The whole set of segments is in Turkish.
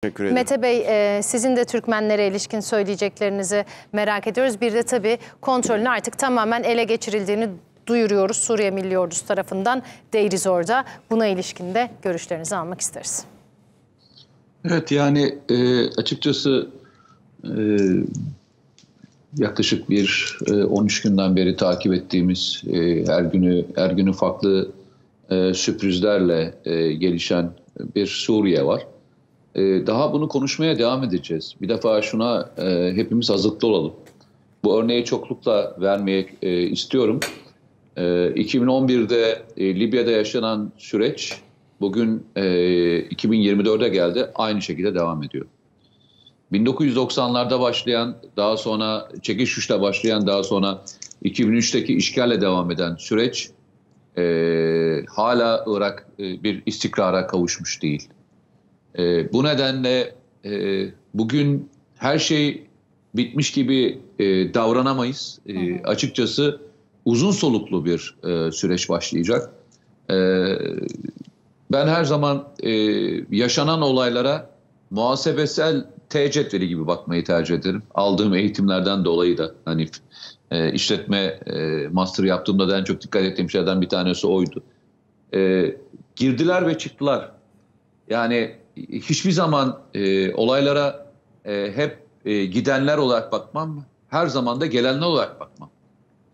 Teşekkür ederim. Mete Bey, sizin de Türkmenlere ilişkin söyleyeceklerinizi merak ediyoruz. Bir de tabii kontrolün artık tamamen ele geçirildiğini duyuruyoruz Suriye Milli Ordusu tarafından. Değiliz orada. Buna ilişkin de görüşlerinizi almak isteriz. Evet, yani açıkçası yaklaşık 13 günden beri takip ettiğimiz her günü farklı sürprizlerle gelişen bir Suriye var. Daha bunu konuşmaya devam edeceğiz. Bir defa şuna hepimiz hazırlıklı olalım. Bu örneği çoklukla vermeye istiyorum. 2011'de Libya'da yaşanan süreç bugün 2024'e geldi. Aynı şekilde devam ediyor. 1990'larda başlayan, daha sonra çekiş güçle başlayan, daha sonra 2003'teki işgalle devam eden süreç hala Irak bir istikrara kavuşmuş değil. Bu nedenle bugün her şey bitmiş gibi davranamayız. Açıkçası uzun soluklu bir süreç başlayacak. Ben her zaman yaşanan olaylara muhasebesel T cetveli gibi bakmayı tercih ederim. Aldığım eğitimlerden dolayı da hani işletme master yaptığımda da en çok dikkat ettiğim şeylerden bir tanesi oydu. Girdiler ve çıktılar. Yani hiçbir zaman olaylara hep gidenler olarak bakmam, her zaman da gelenler olarak bakmam.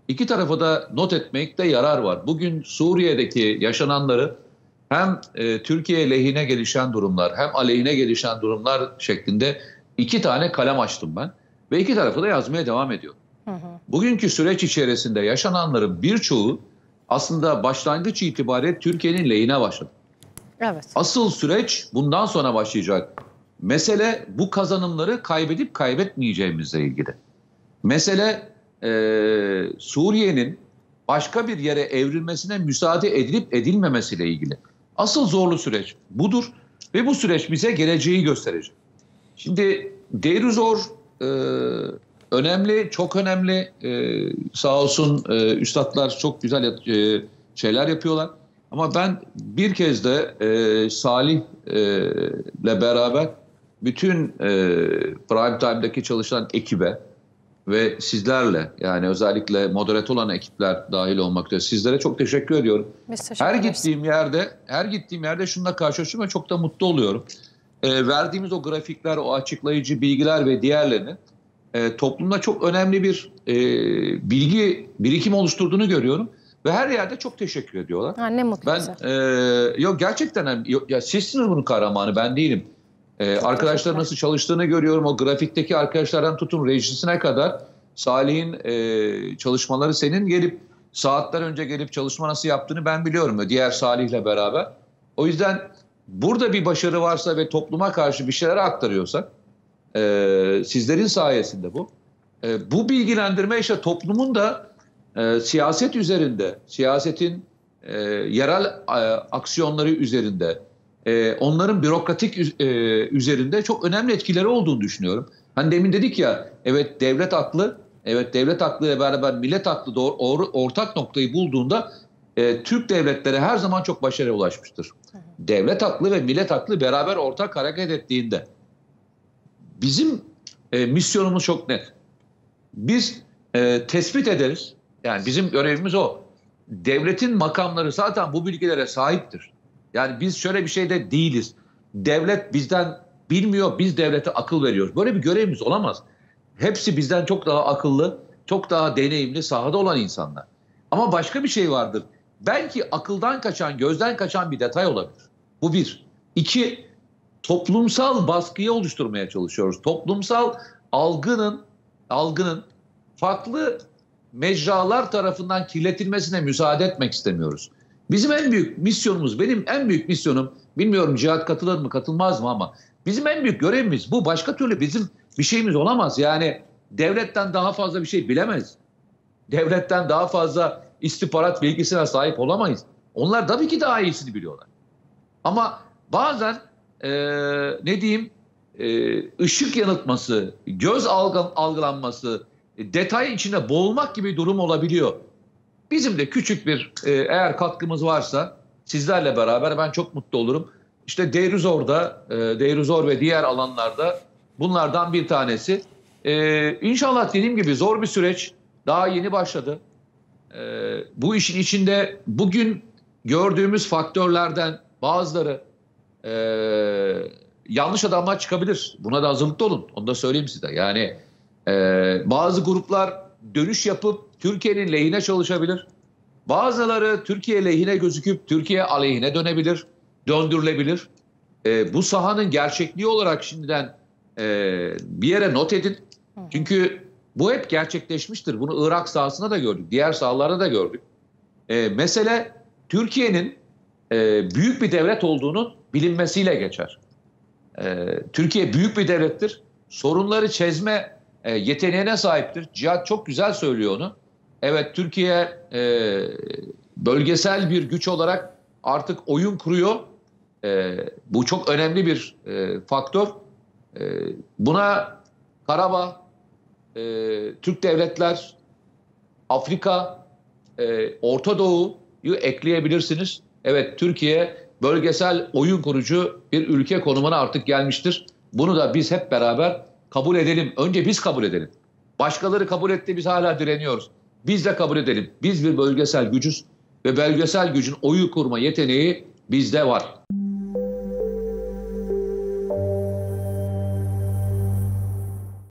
İki tarafa da not etmekte yarar var. Bugün Suriye'deki yaşananları hem Türkiye lehine gelişen durumlar hem aleyhine gelişen durumlar şeklinde iki tane kalem açtım ben. Ve iki tarafı da yazmaya devam ediyor. Bugünkü süreç içerisinde yaşananların birçoğu aslında başlangıç itibariyle Türkiye'nin lehine başladı. Evet. Asıl süreç bundan sonra başlayacak. Mesele bu kazanımları kaybedip kaybetmeyeceğimizle ilgili. Mesele Suriye'nin başka bir yere evrilmesine müsaade edilip edilmemesiyle ilgili. Asıl zorlu süreç budur ve bu süreç bize geleceği gösterecek. Şimdi Deir ez-Zor önemli, çok önemli. Sağ olsun üstadlar çok güzel şeyler yapıyorlar. Ama ben bir kez de Salih'le beraber bütün Prime Time'daki çalışan ekibe ve sizlerle, yani özellikle moderatör olan ekipler dahil olmak üzere sizlere çok teşekkür ediyorum. Her gittiğim yerde şununla karşılaşıyorum ve çok da mutlu oluyorum. Verdiğimiz o grafikler, o açıklayıcı bilgiler ve diğerlerini toplumda çok önemli bir bilgi birikim oluşturduğunu görüyorum. Ve her yerde çok teşekkür ediyorlar. Ha, ne mutlu bize. Yok gerçekten ya sizsiniz bunun kahramanı, ben değilim. Arkadaşlar nasıl çalıştığını görüyorum. O grafikteki arkadaşlardan tutun rejisine kadar Salih'in çalışmaları, senin gelip saatler önce gelip çalışma nasıl yaptığını ben biliyorum. Diğer Salih'le beraber. O yüzden burada bir başarı varsa ve topluma karşı bir şeyler aktarıyorsak sizlerin sayesinde bu. Bu bilgilendirme işte toplumun da siyaset üzerinde, siyasetin yerel aksiyonları üzerinde, onların bürokratik üzerinde çok önemli etkileri olduğunu düşünüyorum. Hani demin dedik ya, evet devlet aklı, evet devlet aklıyla beraber millet aklı doğru ortak noktayı bulduğunda Türk devletleri her zaman çok başarıya ulaşmıştır. Devlet aklı ve millet aklı beraber ortak hareket ettiğinde bizim misyonumuz çok net. Biz tespit ederiz. Yani bizim görevimiz o. Devletin makamları zaten bu bilgilere sahiptir. Yani biz şöyle bir şeyde değiliz. Devlet bizden bilmiyor, biz devlete akıl veriyoruz. Böyle bir görevimiz olamaz. Hepsi bizden çok daha akıllı, çok daha deneyimli, sahada olan insanlar. Ama başka bir şey vardır. Belki akıldan kaçan, gözden kaçan bir detay olabilir. Bu bir. İki, toplumsal baskıyı oluşturmaya çalışıyoruz. Toplumsal algının farklı mecralar tarafından kirletilmesine müsaade etmek istemiyoruz. Bizim en büyük misyonumuz, benim en büyük misyonum, bilmiyorum Cihat katılır mı katılmaz mı ama bizim en büyük görevimiz bu. Başka türlü bizim bir şeyimiz olamaz. Yani devletten daha fazla bir şey bilemeyiz. Devletten daha fazla istihbarat bilgisine sahip olamayız. Onlar tabii ki daha iyisini biliyorlar. Ama bazen ışık yanıltması, göz algılanması, detay içinde boğulmak gibi durum olabiliyor. Bizim de küçük bir eğer katkımız varsa sizlerle beraber ben çok mutlu olurum. işte Deir ez-Zor ve diğer alanlarda bunlardan bir tanesi. İnşallah dediğim gibi zor bir süreç. Daha yeni başladı. Bu işin içinde bugün gördüğümüz faktörlerden bazıları yanlış adamlar çıkabilir. Buna da hazırlıklı olun. Onu da söyleyeyim size. Yani bazı gruplar dönüş yapıp Türkiye'nin lehine çalışabilir. Bazıları Türkiye lehine gözüküp Türkiye aleyhine döndürülebilir. Bu sahanın gerçekliği olarak şimdiden bir yere not edin. Çünkü bu hep gerçekleşmiştir. Bunu Irak sahasında da gördük. Diğer sahalarda da gördük. Mesele Türkiye'nin büyük bir devlet olduğunun bilinmesiyle geçer. Türkiye büyük bir devlettir. Sorunları çözme yeteneğine sahiptir. Cihat çok güzel söylüyor onu. Evet, Türkiye bölgesel bir güç olarak artık oyun kuruyor. Bu çok önemli bir faktör. Buna Karabağ, Türk devletler, Afrika, Orta Doğu'yu ekleyebilirsiniz. Evet, Türkiye bölgesel oyun kurucu bir ülke konumuna artık gelmiştir. Bunu da biz hep beraber kabul edelim. Önce biz kabul edelim. Başkaları kabul etti, biz hala direniyoruz. Biz de kabul edelim. Biz bir bölgesel gücüz ve bölgesel gücün oyun kurma yeteneği bizde var.